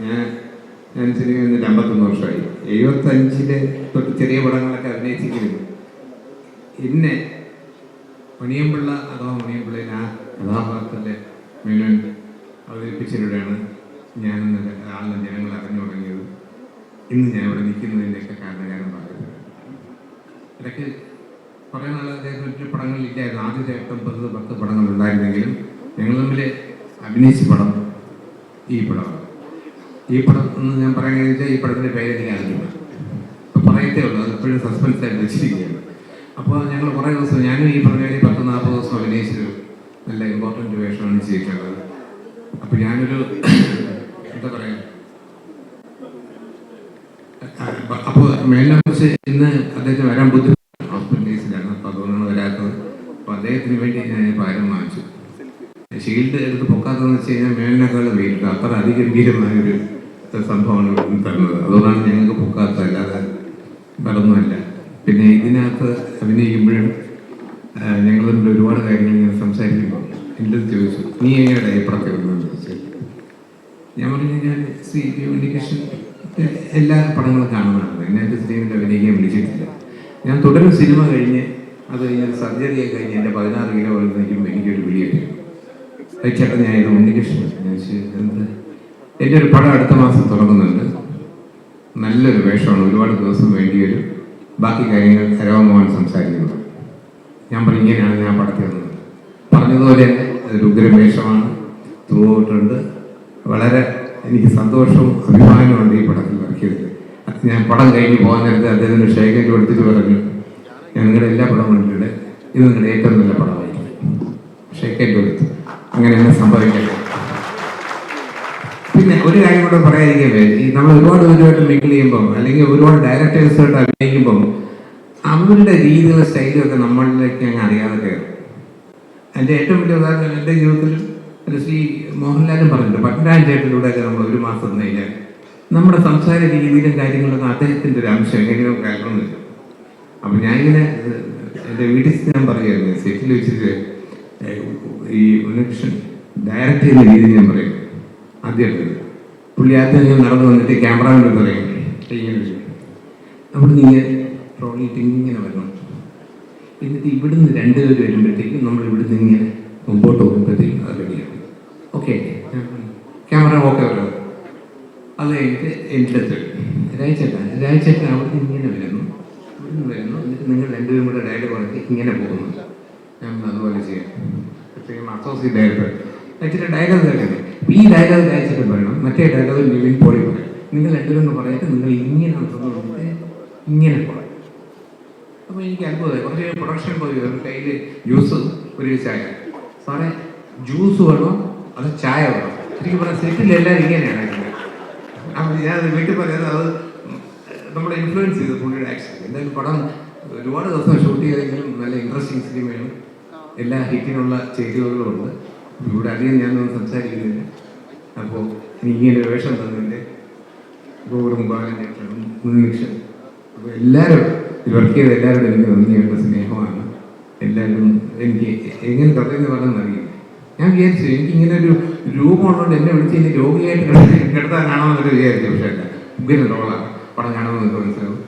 ഞാൻ ഞാൻ സിനിമ വന്നിട്ട് 51 വർഷമായി. 75 തൊട്ട് ചെറിയ പടങ്ങളൊക്കെ അഭിനയിച്ചെങ്കിലും എന്നെ മണിയമ്പിള്ള അഥവാ മണിയമ്പിള്ളയിൽ ആ കഥാപാത്രത്തിലെ മേനോൻ അവതരിപ്പിച്ചതിലൂടെയാണ് ഞാനെന്ന ആളിനെ ജനങ്ങൾ അറിഞ്ഞു തുടങ്ങിയത്. ഇന്ന് ഞാൻ ഇവിടെ നിൽക്കുന്നതിൻ്റെയൊക്കെ കാരണക്കാരൻ പറയുന്നത്. ഇടയ്ക്ക് കുറേ നാൾ അദ്ദേഹം മറ്റു പടങ്ങളിലില്ലായിരുന്നു. ആദ്യത്തെ 8-10 പടങ്ങൾ ഉണ്ടായിരുന്നെങ്കിലും ഞങ്ങൾ തമ്മിൽ അഭിനയിച്ച പടം ഈ പടമാണ്. ഈ പടം എന്ന് ഞാൻ പറയുന്നത് വെച്ചാൽ ഈ പടത്തിൻ്റെ പേര് എനിക്ക് അറിയില്ല, അപ്പോൾ പറയത്തേ ഉള്ളൂ. അത് എപ്പോഴും സസ്പെൻസായിട്ട് വെച്ചിരിക്കുകയാണ്. അപ്പോൾ ഞങ്ങൾ കുറേ ദിവസം, ഞാനും ഈ പറഞ്ഞ 10-40 ദിവസം അഭിനയിച്ചൊരു നല്ല ഇമ്പോർട്ടൻ്റ് വേഷമാണ് ചെയ്തിട്ടുള്ളത്. അപ്പോൾ ഞാനൊരു എന്താ പറയുക, അപ്പോൾ മേലിനെ കുറിച്ച് ഇന്ന് അദ്ദേഹത്തിന് വരാൻ ബുദ്ധിമുട്ട്, ഹോസ്പിറ്റലൈസിലാണ്. അപ്പോൾ അതുകൊണ്ടാണ് വരാത്തത്. അപ്പോൾ അദ്ദേഹത്തിന് വേണ്ടി ഞാൻ ഭാരം വാങ്ങിച്ചു. ഷീൽഡ് എടുത്ത് പൊക്കാത്തതെന്ന് വെച്ച് കഴിഞ്ഞാൽ മേലിനേക്കാൾ വെയിറ്റ്, അത്ര അതിഗംഭീരമായൊരു സംഭവമാണ് തരുന്നത്. അതുകൊണ്ടാണ് ഞങ്ങൾക്ക് പൊക്കാത്ത, അല്ലാതെ വേറൊന്നുമല്ല. പിന്നെ ഇതിനകത്ത് അഭിനയിക്കുമ്പോഴും ഞങ്ങൾ തമ്മിൽ ഒരുപാട് കാര്യങ്ങൾ ഇങ്ങനെ സംസാരിക്കുമ്പോൾ എൻ്റെ ചോദിച്ചു, നീ എങ്ങനെയാണ് ഇപ്പുറത്തെ വന്നതെന്ന് ചോദിച്ചു. ഞാൻ പറഞ്ഞു, ഞാൻ ശ്രീ ഉണ്ണികൃഷ്ണൻ എല്ലാ പടങ്ങളും കാണുന്നതാണ്. ഇതിനകത്ത് സിനിമയിൽ അഭിനയിക്കാൻ വിളിച്ചിട്ടില്ല. ഞാൻ തുടരും സിനിമ കഴിഞ്ഞ് അത് കഴിഞ്ഞ് സർജറി കഴിഞ്ഞ് എൻ്റെ 16 കിലോ വരുന്നേക്കും എനിക്കൊരു വിളിയായിരുന്നു. ചേട്ടാ, ഞാൻ ഇത് ഉണ്ണികൃഷ്ണൻ. ഞാൻ എന്ത്, എൻ്റെ ഒരു പടം അടുത്ത മാസം തുടങ്ങുന്നുണ്ട്, നല്ലൊരു വേഷമാണ്, ഒരുപാട് ദിവസം വേണ്ടി വരും, ബാക്കി കാര്യങ്ങൾ ഹരവമോഹൻ സംസാരിക്കുന്നത്. ഞാൻ പറഞ്ഞു, ഇങ്ങനെയാണ് ഞാൻ പടത്തിൽ വന്നത്. പറഞ്ഞതുപോലെ തന്നെ അതൊരു ഉഗ്രം വേഷമാണ്, ത്രൂ ഔട്ടുണ്ട്. വളരെ എനിക്ക് സന്തോഷവും അഭിമാനമുണ്ട് ഈ പടത്തിൽ വർക്ക് ചെയ്തത്. ഞാൻ പടം കഴിഞ്ഞ് പോകാൻ നേരത്തെ അദ്ദേഹത്തിന് ഷേഖൻ കൊടുത്തിട്ട് പറഞ്ഞു, ഞാൻ നിങ്ങളുടെ എല്ലാ പടവും കണ്ടിട്ടുണ്ട്, ഇത് നിങ്ങളുടെ ഏറ്റവും നല്ല പടമായിരിക്കും. ഷേഖൻ കൊടുത്തു. അങ്ങനെ തന്നെ സംഭവിക്കട്ടെ. പിന്നെ ഒരു കാര്യം കൂടെ പറയാതിരിക്കേ, ഈ നമ്മൾ ഒരുപാട് പേരുമായിട്ട് മിങ്കിൾ ചെയ്യുമ്പം, അല്ലെങ്കിൽ ഒരുപാട് ഡയറക്ടേഴ്സുമായിട്ട് അഭിനയിക്കുമ്പം അവരുടെ രീതികളും സ്റ്റൈലും ഒക്കെ നമ്മളിലേക്ക് അങ്ങ് അറിയാതെ കയറും. എൻ്റെ ഏറ്റവും വലിയ ഉദാഹരണം എൻ്റെ ജീവിതത്തിൽ ശ്രീ മോഹൻലാലും പറഞ്ഞിട്ടുണ്ട്, പട്ടരാജ് ചേട്ടനിലൂടെയൊക്കെ നമ്മൾ ഒരു മാസം നിന്ന് കഴിഞ്ഞാൽ നമ്മുടെ സംസാര രീതിയിലും കാര്യങ്ങളൊക്കെ അദ്ദേഹത്തിൻ്റെ ഒരു അംശം എങ്ങനെയോ കയറുന്നില്ല. അപ്പം ഞാനിങ്ങനെ എൻ്റെ വീട്ടിൽ ഞാൻ പറയുമായിരുന്നു, സെറ്റിൽ വെച്ചിട്ട് ഈ ഉണ്ണികൃഷ്ണൻ ഡയറക്റ്റ് ചെയ്യുന്ന രീതി ഞാൻ പറയും. ആദ്യമായിട്ട് പുള്ളി ആദ്യം ഞാൻ നടന്നു വന്നിട്ട് ക്യാമറമാനോട് പറയും, ഇങ്ങനെ അവിടെ നിന്ന് ട്രോളിയിട്ട് ഇങ്ങനെ വരണം, എന്നിട്ട് ഇവിടുന്ന് 2 പേര് വരുമ്പോഴത്തേക്കും നമ്മൾ ഇവിടുന്ന് ഇങ്ങനെ മുമ്പോട്ട് പോകുമ്പോഴത്തേക്കും അത് റെഡിയാണ്. ഓക്കെ, ക്യാമറ ഓക്കെ വരണം. അത് കഴിഞ്ഞിട്ട് എൻ്റെ അടുത്ത് രാജേട്ടൻ അവിടെ നിന്ന് ഇങ്ങനെ വരുന്നു, ഇവിടുന്ന് വരുന്നു, എന്നിട്ട് നിങ്ങൾ 2 പേരും കൂടെ ഡയലോഗ് പറഞ്ഞിട്ട് ഇങ്ങനെ പോകുന്നു. ഞാൻ അതുപോലെ ചെയ്യാം. അസോസിയേറ്റ് ഡയറക്ടർ അയച്ചിട്ട് ഡയലോഗ് കേൾക്കണ്ടേ, ഈ ഡയലോഗ് അയച്ചിട്ട് പറയണം, മറ്റേ ഡയലോഗ് നിവിൻ പോളി പറയും. നിങ്ങൾ 2 പേരും പറഞ്ഞിട്ട് നിങ്ങൾ ഇങ്ങനെ വന്നിട്ട് ഇങ്ങനെ പറയും. അപ്പോൾ എനിക്ക് അത്ഭുതമായി. കുറച്ച് പ്രൊഡക്ഷൻ പോയി കയ്യിൽ ജ്യൂസ്, ഒരു ചായ. സാറേ, ജ്യൂസ് വേണോ അത് ചായ വേണം? ശരിക്കും പറഞ്ഞാൽ സെറ്റിലെല്ലാവരും ഇങ്ങനെയാണ്. അപ്പം ഞാനത് വീട്ടിൽ പറയുന്നത് അത് നമ്മളെ ഇൻഫ്ലുവൻസ് ചെയ്തു പുള്ളിയുടെ ആക്ഷൻ. എന്തായാലും പടം ഒരുപാട് ദിവസം ഷൂട്ട് ചെയ്തെങ്കിലും നല്ല ഇൻട്രസ്റ്റിംഗ് സിനിമയാണ്. എല്ലാ ഹിറ്റിനുള്ള ചേരുവകളും ഉണ്ട്. ഇവിടെ അധികം ഞാനൊന്നും സംസാരിക്കുന്നില്ല. അപ്പോൾ എനിക്ക് ഇങ്ങനെ വേഷം തന്നതിൻ്റെ ഗോകുലം ഉണ്ണികൃഷ്ണൻ, അപ്പോൾ എല്ലാവരും വർക്ക് ചെയ്ത എല്ലാവരോടും എനിക്ക് നന്ദിയുണ്ട്, സ്നേഹമാണ്. എല്ലാവരും എനിക്ക് എങ്ങനെ കഥയെന്ന് പറഞ്ഞെന്നറിയില്ല. ഞാൻ വിചാരിച്ചു എനിക്കിങ്ങനെ ഒരു രൂപമുള്ളതുകൊണ്ട് എന്നെ വിളിച്ച് ഇനി രോഗിയായിട്ട് കിടത്താൻ കാണാമെന്നൊക്കെ വിചാരിച്ചു. പക്ഷേ അല്ല, ഉഗ്ര റോളാണ്. പടം കാണുമെന്നൊക്കെ മനസ്സിലാവും.